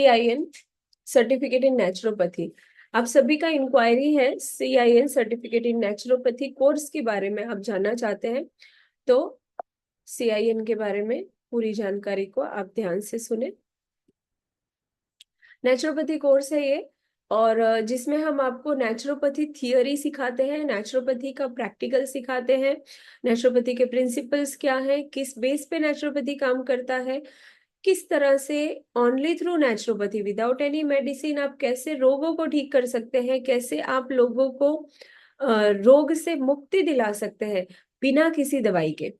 CIN certificate in naturopathy. आप सभी का इंक्वायरी है CIN certificate in naturopathy course के बारे में आप जानना चाहते हैं। तो CIN के बारे में पूरी जानकारी को आप ध्यान से सुने। नेचुरोपैथी कोर्स है ये, और जिसमें हम आपको नेचुरोपैथी थियोरी सिखाते हैं, नेचुरोपैथी का प्रैक्टिकल सिखाते हैं, नेचुरोपैथी के प्रिंसिपल्स क्या हैं, किस बेस पे नेचुरोपैथी काम करता है, किस तरह से only through naturopathy without any medicine आप कैसे रोगों को ठीक कर सकते हैं, कैसे आप लोगों को रोग से मुक्ति दिला सकते हैं बिना किसी दवाई के।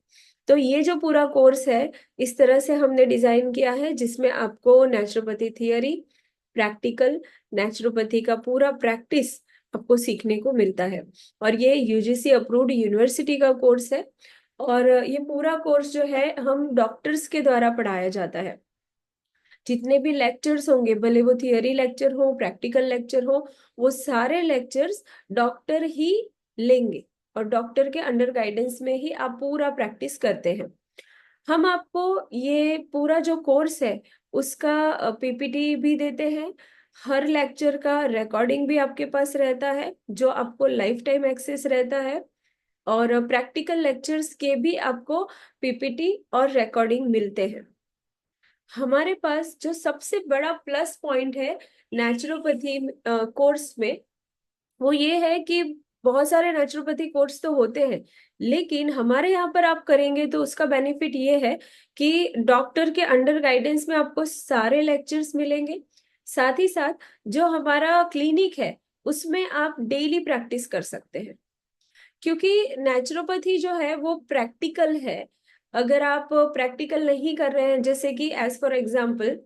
तो ये जो पूरा कोर्स है, इस तरह से हमने डिजाइन किया है जिसमें आपको नेचुरोपैथी थियरी, प्रैक्टिकल, नेचुरोपैथी का पूरा प्रैक्टिस आपको सीखने को मिलता है। और ये UGC अप्रूव्ड यूनिवर्सिटी का कोर्स है, और ये पूरा कोर्स जो है हम डॉक्टर्स के द्वारा पढ़ाया जाता है। जितने भी लेक्चर्स होंगे, भले वो थियरी लेक्चर हो, प्रैक्टिकल लेक्चर हो, वो सारे लेक्चर्स डॉक्टर ही लेंगे, और डॉक्टर के अंडर गाइडेंस में ही आप पूरा प्रैक्टिस करते हैं। हम आपको ये पूरा जो कोर्स है उसका PPT भी देते हैं। हर लेक्चर का रिकॉर्डिंग भी आपके पास रहता है, जो आपको लाइफ टाइम एक्सेस रहता है, और प्रैक्टिकल लेक्चर्स के भी आपको PPT और रिकॉर्डिंग मिलते हैं। हमारे पास जो सबसे बड़ा प्लस पॉइंट है नेचुरोपैथी कोर्स में, वो ये है कि बहुत सारे नेचुरोपैथी कोर्स तो होते हैं, लेकिन हमारे यहाँ पर आप करेंगे तो उसका बेनिफिट ये है कि डॉक्टर के अंडर गाइडेंस में आपको सारे लेक्चर्स मिलेंगे। साथ ही साथ जो हमारा क्लिनिक है उसमें आप डेली प्रैक्टिस कर सकते हैं, क्योंकि नेचुरोपैथी जो है वो प्रैक्टिकल है। अगर आप प्रैक्टिकल नहीं कर रहे हैं, जैसे कि एज फॉर एग्जाम्पल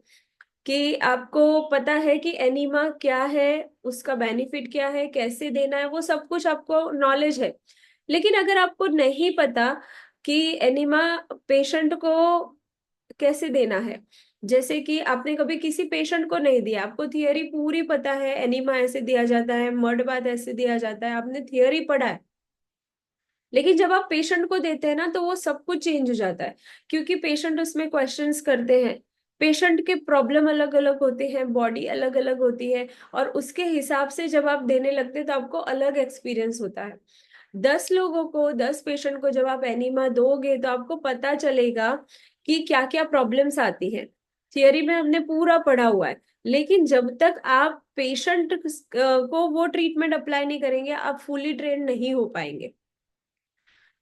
कि आपको पता है कि एनीमा क्या है, उसका बेनिफिट क्या है, कैसे देना है, वो सब कुछ आपको नॉलेज है, लेकिन अगर आपको नहीं पता कि एनीमा पेशेंट को कैसे देना है, जैसे कि आपने कभी किसी पेशेंट को नहीं दिया, आपको थियरी पूरी पता है, एनीमा ऐसे दिया जाता है, मड बाथ ऐसे दिया जाता है, आपने थियरी पढ़ा है, लेकिन जब आप पेशेंट को देते हैं ना तो वो सब कुछ चेंज हो जाता है, क्योंकि पेशेंट उसमें क्वेश्चंस करते हैं। पेशेंट के प्रॉब्लम अलग अलग होते हैं, बॉडी अलग अलग होती है, और उसके हिसाब से जब आप देने लगते हैं तो आपको अलग एक्सपीरियंस होता है। 10 लोगों को, 10 पेशेंट को जब आप एनीमा दोगे तो आपको पता चलेगा कि क्या क्या प्रॉब्लम्स आती हैं। थियरी में हमने पूरा पढ़ा हुआ है, लेकिन जब तक आप पेशेंट को वो ट्रीटमेंट अप्लाई नहीं करेंगे, आप फुली ट्रेन नहीं हो पाएंगे।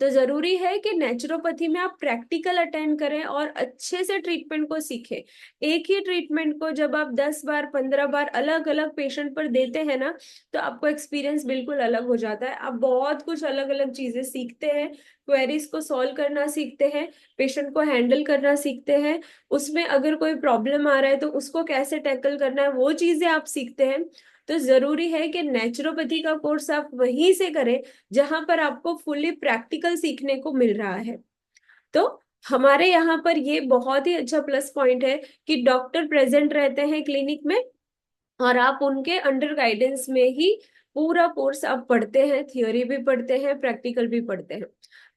तो जरूरी है कि नेचुरोपैथी में आप प्रैक्टिकल अटेंड करें और अच्छे से ट्रीटमेंट को सीखें। एक ही ट्रीटमेंट को जब आप 10 बार 15 बार अलग अलग पेशेंट पर देते हैं ना, तो आपको एक्सपीरियंस बिल्कुल अलग हो जाता है। आप बहुत कुछ अलग अलग चीजें सीखते हैं, क्वेरीज को सॉल्व करना सीखते हैं, पेशेंट को हैंडल करना सीखते हैं, उसमें अगर कोई प्रॉब्लम आ रहा है तो उसको कैसे टैकल करना है, वो चीजें आप सीखते हैं। तो जरूरी है कि नेचुरोपैथी का कोर्स आप वहीं से करें जहां पर आपको फुली प्रैक्टिकल सीखने को मिल रहा है। तो हमारे यहाँ पर ये बहुत ही अच्छा प्लस पॉइंट है कि डॉक्टर प्रेजेंट रहते हैं क्लिनिक में, और आप उनके अंडर गाइडेंस में ही पूरा कोर्स आप पढ़ते हैं, थियोरी भी पढ़ते हैं, प्रैक्टिकल भी पढ़ते हैं।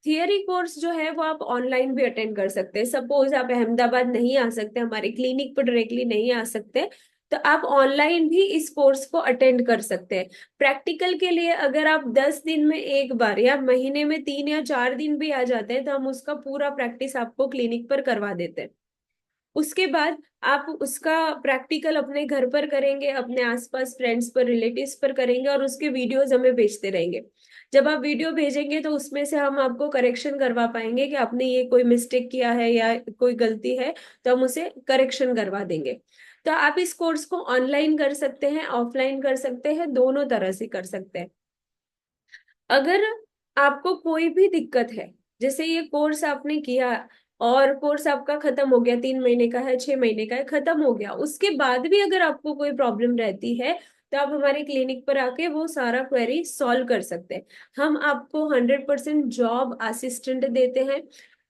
थियरी कोर्स जो है वो आप ऑनलाइन भी अटेंड कर सकते हैं। सपोज आप अहमदाबाद नहीं आ सकते, हमारे क्लिनिक पर डायरेक्टली नहीं आ सकते, तो आप ऑनलाइन भी इस कोर्स को अटेंड कर सकते हैं। प्रैक्टिकल के लिए अगर आप 10 दिन में एक बार या महीने में 3 या 4 दिन भी आ जाते हैं, तो हम उसका पूरा प्रैक्टिस आपको क्लिनिक पर करवा देते हैं। उसके बाद आप उसका प्रैक्टिकल अपने घर पर करेंगे, अपने आसपास फ्रेंड्स पर, रिलेटिव्स पर करेंगे, और उसके वीडियोस हमें भेजते रहेंगे। जब आप वीडियो भेजेंगे तो उसमें से हम आपको करेक्शन करवा पाएंगे कि आपने ये कोई मिस्टेक किया है या कोई गलती है, तो हम उसे करेक्शन करवा देंगे। तो आप इस कोर्स को ऑनलाइन कर सकते हैं, ऑफलाइन कर सकते हैं, दोनों तरह से कर सकते हैं। अगर आपको कोई भी दिक्कत है, जैसे ये कोर्स आपने किया और कोर्स आपका खत्म हो गया, 3 महीने का है, 6 महीने का है, खत्म हो गया, उसके बाद भी अगर आपको कोई प्रॉब्लम रहती है, तो आप हमारे क्लिनिक पर आके वो सारा क्वेरी सॉल्व कर सकते हैं। हम आपको 100% जॉब असिस्टेंट देते हैं,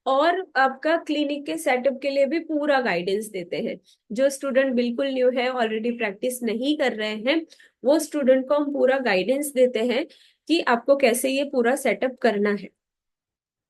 और आपका क्लिनिक के सेटअप के लिए भी पूरा गाइडेंस देते हैं। जो स्टूडेंट बिल्कुल न्यू है, ऑलरेडी प्रैक्टिस नहीं कर रहे हैं, वो स्टूडेंट को हम पूरा गाइडेंस देते हैं कि आपको कैसे ये पूरा सेटअप करना है।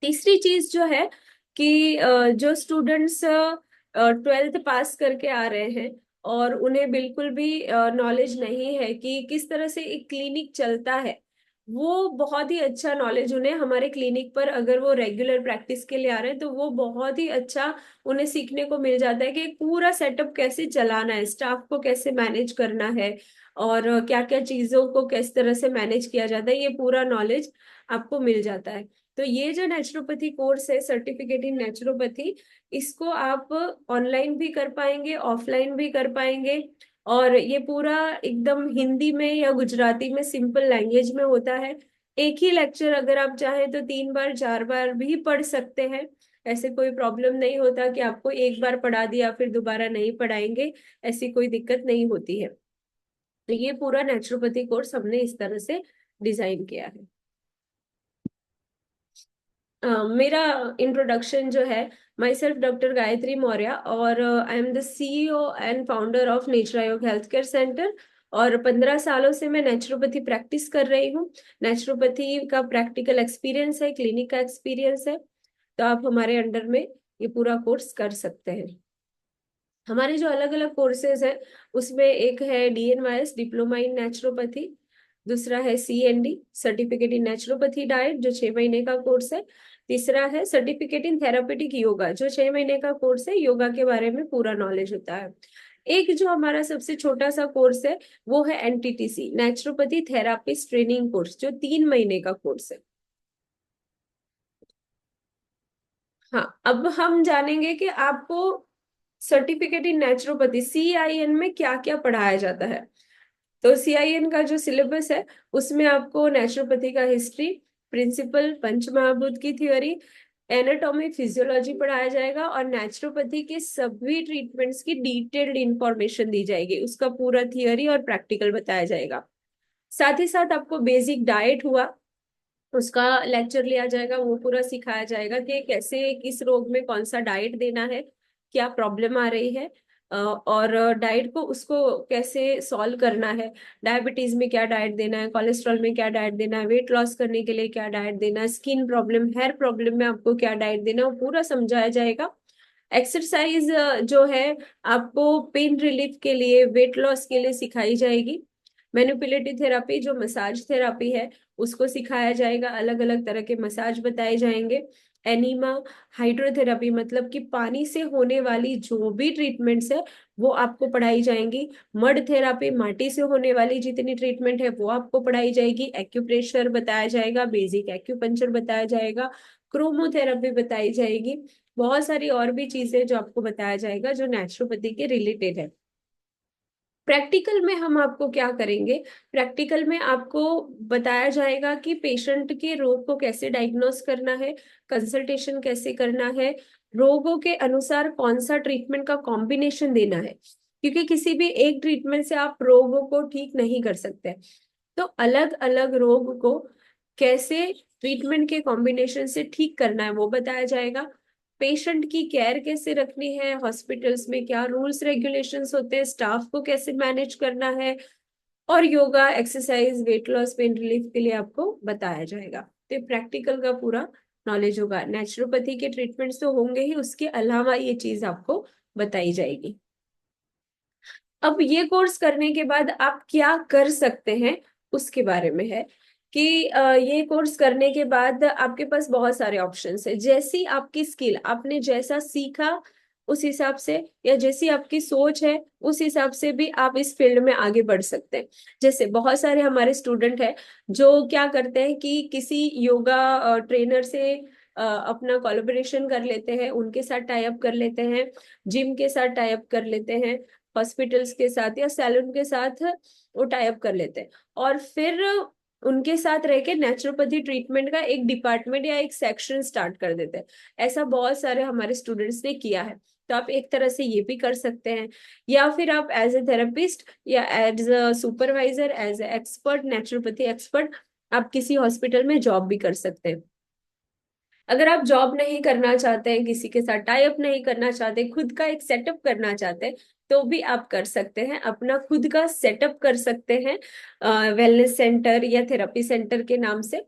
तीसरी चीज जो है कि जो स्टूडेंट्स 12th पास करके आ रहे हैं और उन्हें बिल्कुल भी नॉलेज नहीं है कि किस तरह से एक क्लिनिक चलता है, वो बहुत ही अच्छा नॉलेज उन्हें हमारे क्लिनिक पर अगर वो रेगुलर प्रैक्टिस के लिए आ रहे हैं तो वो बहुत ही अच्छा उन्हें सीखने को मिल जाता है कि एक पूरा सेटअप कैसे चलाना है, स्टाफ को कैसे मैनेज करना है, और क्या क्या चीजों को किस तरह से मैनेज किया जाता है, ये पूरा नॉलेज आपको मिल जाता है। तो ये जो नेचुरोपैथी कोर्स है, सर्टिफिकेट इन नेचुरोपैथी, इसको आप ऑनलाइन भी कर पाएंगे, ऑफलाइन भी कर पाएंगे। और ये पूरा एकदम हिंदी में या गुजराती में सिंपल लैंग्वेज में होता है। एक ही लेक्चर अगर आप चाहें तो 3 बार 4 बार भी पढ़ सकते हैं। ऐसे कोई प्रॉब्लम नहीं होता कि आपको एक बार पढ़ा दिया फिर दोबारा नहीं पढ़ाएंगे, ऐसी कोई दिक्कत नहीं होती है। तो ये पूरा नेचुरोपैथी कोर्स हमने इस तरह से डिजाइन किया है। मेरा इंट्रोडक्शन जो है, myself doctor Gayatri Maurya, और I am the CEO and founder of Nature Yog Health Care Centre. और 15 सालों से मैं नेचुरोपैथी प्रैक्टिस कर रही हूँ। नेचुरोपैथी का प्रैक्टिकल एक्सपीरियंस है, क्लिनिक का एक्सपीरियंस है। तो आप हमारे अंडर में ये पूरा कोर्स कर सकते हैं। हमारे जो अलग अलग कोर्सेज हैं उसमें एक है DNYS, डिप्लोमा इन नेचुरोपैथी। दूसरा है CND, certificate in naturopathy diet, जो 6 महीने का कोर्स है। तीसरा है सर्टिफिकेट इन थेरापेटिक योगा, जो 6 महीने का कोर्स है, योगा के बारे में पूरा नॉलेज होता है। एक जो हमारा सबसे छोटा सा कोर्स है वो है NTTC, naturopathy therapist training course, जो 3 महीने का कोर्स है। हाँ, अब हम जानेंगे कि आपको सर्टिफिकेट इन नेचुरोपैथी CIN में क्या क्या पढ़ाया जाता है। तो CIN का जो सिलेबस है उसमें आपको नेचुरोपैथी का हिस्ट्री, प्रिंसिपल, पंचमहाभूत की थ्योरी, एनाटॉमी, फिजियोलॉजी पढ़ाया जाएगा, और नेचुरोपैथी के सभी ट्रीटमेंट्स की डिटेल्ड इंफॉर्मेशन दी जाएगी, उसका पूरा थियोरी और प्रैक्टिकल बताया जाएगा। साथ ही साथ आपको बेसिक डाइट हुआ, उसका लेक्चर लिया जाएगा, वो पूरा सिखाया जाएगा कि कैसे किस रोग में कौन सा डाइट देना है, क्या प्रॉब्लम आ रही है, और डाइट को उसको कैसे सॉल्व करना है। डायबिटीज में क्या डाइट देना है, कोलेस्ट्रॉल में क्या डाइट देना है, वेट लॉस करने के लिए क्या डाइट देना है, स्किन प्रॉब्लम, हेयर प्रॉब्लम में आपको क्या डाइट देना है, वो पूरा समझाया जाएगा। एक्सरसाइज जो है आपको पेन रिलीफ के लिए, वेट लॉस के लिए सिखाई जाएगी। मैनिपुलेटिव थेरापी, जो मसाज थेरापी है, उसको सिखाया जाएगा, अलग अलग तरह के मसाज बताए जाएंगे। एनीमा, हाइड्रोथेरापी, मतलब कि पानी से होने वाली जो भी ट्रीटमेंट्स है वो आपको पढ़ाई जाएंगी। मड थेरापी, माटी से होने वाली जितनी ट्रीटमेंट है वो आपको पढ़ाई जाएगी। एक्यूप्रेशर बताया जाएगा, बेसिक एक्यूपंक्चर बताया जाएगा, क्रोमोथेरापी बताई जाएगी। बहुत सारी और भी चीजें जो आपको बताया जाएगा जो नेचुरोपैथी के रिलेटेड है। प्रैक्टिकल में हम आपको क्या करेंगे, प्रैक्टिकल में आपको बताया जाएगा कि पेशेंट के रोग को कैसे डायग्नोस करना है, कंसल्टेशन कैसे करना है, रोगों के अनुसार कौन सा ट्रीटमेंट का कॉम्बिनेशन देना है, क्योंकि किसी भी एक ट्रीटमेंट से आप रोगों को ठीक नहीं कर सकते। तो अलग अलग रोग को कैसे ट्रीटमेंट के कॉम्बिनेशन से ठीक करना है वो बताया जाएगा। पेशेंट की केयर कैसे रखनी है, हॉस्पिटल्स में क्या रूल्स रेगुलेशंस होते हैं, स्टाफ को कैसे मैनेज करना है, और yoga, exercise, weight loss, pain relief के लिए आपको बताया जाएगा। तो प्रैक्टिकल का पूरा नॉलेज होगा। नेचुरोपैथी के ट्रीटमेंट्स तो होंगे ही, उसके अलावा ये चीज आपको बताई जाएगी। अब ये कोर्स करने के बाद आप क्या कर सकते हैं उसके बारे में है कि ये कोर्स करने के बाद आपके पास बहुत सारे ऑप्शंस है। जैसी आपकी स्किल, आपने जैसा सीखा उस हिसाब से, या जैसी आपकी सोच है उस हिसाब से भी आप इस फील्ड में आगे बढ़ सकते हैं। जैसे बहुत सारे हमारे स्टूडेंट हैं जो क्या करते हैं कि किसी योगा ट्रेनर से अपना कोलैबोरेशन कर लेते हैं, उनके साथ टाई अप कर लेते हैं, जिम के साथ टाई अप कर लेते हैं, हॉस्पिटल्स के साथ या सैलून के साथ वो टाई अप कर लेते हैं, और फिर उनके साथ रह के नेचुरोपैथी ट्रीटमेंट का एक डिपार्टमेंट या एक सेक्शन स्टार्ट कर देते हैं। ऐसा बहुत सारे हमारे स्टूडेंट्स ने किया है। तो आप एक तरह से ये भी कर सकते हैं, या फिर आप एज ए थेरेपिस्ट या as a supervisor, as a expert, naturopathy expert, आप किसी हॉस्पिटल में जॉब भी कर सकते हैं। अगर आप जॉब नहीं करना चाहते हैं, किसी के साथ टाई अप नहीं करना चाहते, खुद का एक सेटअप करना चाहते हैं, तो भी आप कर सकते हैं, अपना खुद का सेटअप कर सकते हैं वेलनेस सेंटर या थेरेपी सेंटर के नाम से।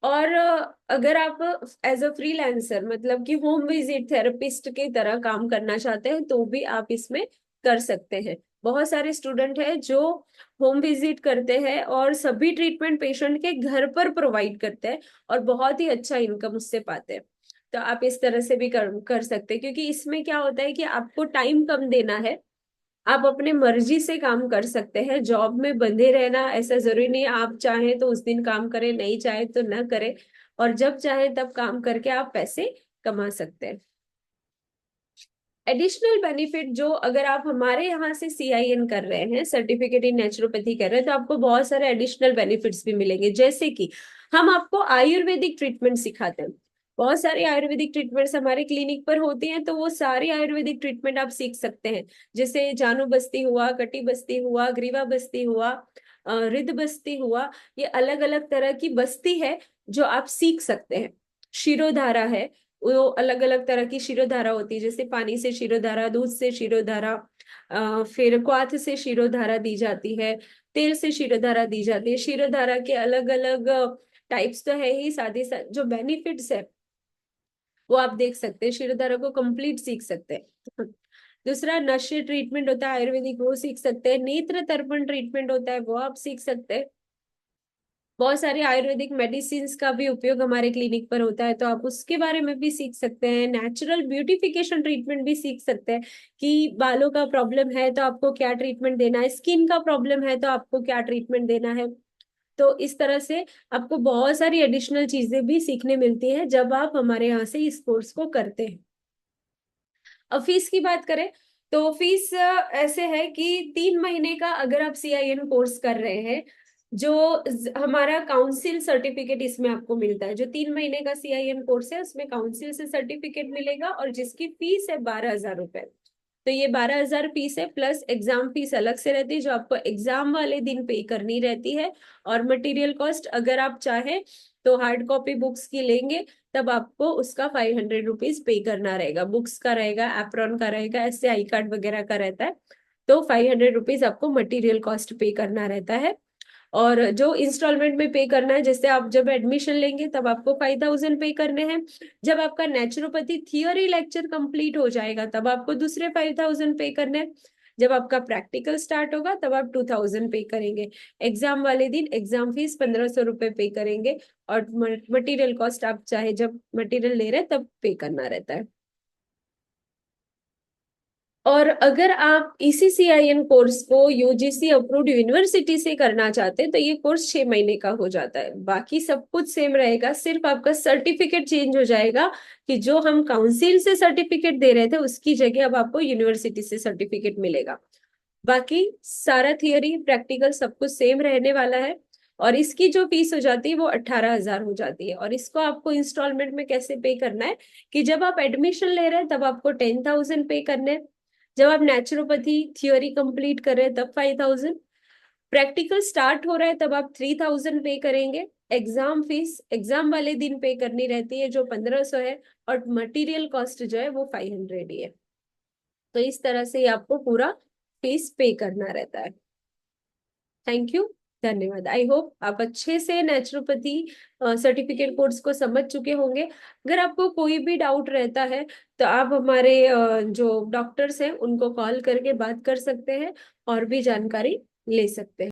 और अगर आप एज अ फ्रीलांसर, मतलब कि होम विजिट थेरेपिस्ट की तरह काम करना चाहते हैं, तो भी आप इसमें कर सकते हैं। बहुत सारे स्टूडेंट हैं जो होम विजिट करते हैं और सभी ट्रीटमेंट पेशेंट के घर पर प्रोवाइड करते हैं और बहुत ही अच्छा इनकम उससे पाते हैं। तो आप इस तरह से भी कर सकते हैं, क्योंकि इसमें क्या होता है कि आपको टाइम कम देना है। आप अपने मर्जी से काम कर सकते हैं, जॉब में बंधे रहना ऐसा जरूरी नहीं है। आप चाहें तो उस दिन काम करें, नहीं चाहे तो न करें, और जब चाहे तब काम करके आप पैसे कमा सकते हैं। एडिशनल बेनिफिट जो, अगर आप हमारे यहाँ से CIN कर रहे हैं, सर्टिफिकेट इन नेचुरोपैथी कर रहे हैं, तो आपको बहुत सारे एडिशनल बेनिफिट्स भी मिलेंगे। जैसे कि हम आपको आयुर्वेदिक ट्रीटमेंट सिखाते हैं। बहुत सारी आयुर्वेदिक ट्रीटमेंट्स हमारे क्लिनिक पर होती हैं, तो वो सारी आयुर्वेदिक ट्रीटमेंट आप सीख सकते हैं। जैसे जानु बस्ती हुआ, कटी बस्ती हुआ, ग्रीवा बस्ती हुआ, रिद्ध बस्ती हुआ, ये अलग अलग तरह की बस्ती है जो आप सीख सकते हैं। शिरोधारा है, वो अलग अलग तरह की शिरोधारा होती है, जैसे पानी से शिरोधारा, दूध से शिरोधारा, फिर क्वाथ से शिरोधारा दी जाती है, तेल से शिरोधारा दी जाती है। शिरोधारा के अलग अलग टाइप्स तो है ही, साथ ही साथ जो बेनिफिट्स है वो आप देख सकते हैं, शिरोधारा को कंप्लीट सीख सकते हैं। दूसरा नशे ट्रीटमेंट होता है आयुर्वेदिक, वो सीख सकते हैं। नेत्र तर्पण ट्रीटमेंट होता है, वो आप सीख सकते हैं। बहुत सारे आयुर्वेदिक मेडिसिन का भी उपयोग हमारे क्लिनिक पर होता है, तो आप उसके बारे में भी सीख सकते हैं। नेचुरल ब्यूटिफिकेशन ट्रीटमेंट भी सीख सकते हैं कि बालों का प्रॉब्लम है तो आपको क्या ट्रीटमेंट देना है, स्किन का प्रॉब्लम है तो आपको क्या ट्रीटमेंट देना है। तो इस तरह से आपको बहुत सारी एडिशनल चीजें भी सीखने मिलती हैं जब आप हमारे यहाँ से इस कोर्स को करते हैं। अब फीस की बात करें तो फीस ऐसे है कि 3 महीने का अगर आप CIN कोर्स कर रहे हैं, जो हमारा काउंसिल सर्टिफिकेट इसमें आपको मिलता है। जो 3 महीने का CIN कोर्स है उसमें काउंसिल से सर्टिफिकेट मिलेगा, और जिसकी फीस है 12,000 रुपए। तो ये 12,000 फीस है, प्लस एग्जाम फीस अलग से रहती है जो आपको एग्जाम वाले दिन पे करनी रहती है। और मटेरियल कॉस्ट अगर आप चाहें तो हार्ड कॉपी बुक्स की लेंगे तब आपको उसका 500 रुपीज पे करना रहेगा। बुक्स का रहेगा, एप्रॉन का रहेगा, ऐसे आई कार्ड वगैरह का रहता है। तो 500 रुपीज आपको मटेरियल कॉस्ट पे करना रहता है। और जो इंस्टॉलमेंट में पे करना है, जैसे आप जब एडमिशन लेंगे तब आपको 5,000 पे करने हैं। जब आपका नेचुरोपैथी थियोरी लेक्चर कंप्लीट हो जाएगा तब आपको दूसरे 5,000 पे करने हैं। जब आपका प्रैक्टिकल स्टार्ट होगा तब आप 2,000 पे करेंगे। एग्जाम वाले दिन एग्जाम फीस 1,500 रुपये पे करेंगे। और मटेरियल कॉस्ट आप चाहे जब मटेरियल ले रहे हैं तब पे करना रहता है। और अगर आप ECCIN कोर्स को UGC अप्रूव्ड यूनिवर्सिटी से करना चाहते हैं तो ये कोर्स 6 महीने का हो जाता है। बाकी सब कुछ सेम रहेगा, सिर्फ आपका सर्टिफिकेट चेंज हो जाएगा कि जो हम काउंसिल से सर्टिफिकेट दे रहे थे उसकी जगह अब आपको यूनिवर्सिटी से सर्टिफिकेट मिलेगा। बाकी सारा थियोरी प्रैक्टिकल सब कुछ सेम रहने वाला है। और इसकी जो फीस हो जाती है वो 18,000 हो जाती है। और इसको आपको इंस्टॉलमेंट में कैसे पे करना है कि जब आप एडमिशन ले रहे हैं तब आपको 10,000 पे करने हैं। जब आप नेचुरोपैथी थियोरी कंप्लीट कर रहे हैं तब 5,000। प्रैक्टिकल स्टार्ट हो रहा है तब आप 3,000 पे करेंगे। एग्जाम फीस एग्जाम वाले दिन पे करनी रहती है जो 1,500 है। और मटेरियल कॉस्ट जो है वो 500 ही है। तो इस तरह से आपको पूरा फीस पे करना रहता है। Thank you. धन्यवाद। आई होप आप अच्छे से नेचुरोपैथी सर्टिफिकेट कोर्स को समझ चुके होंगे। अगर आपको कोई भी डाउट रहता है तो आप हमारे जो डॉक्टर्स हैं उनको कॉल करके बात कर सकते हैं और भी जानकारी ले सकते हैं।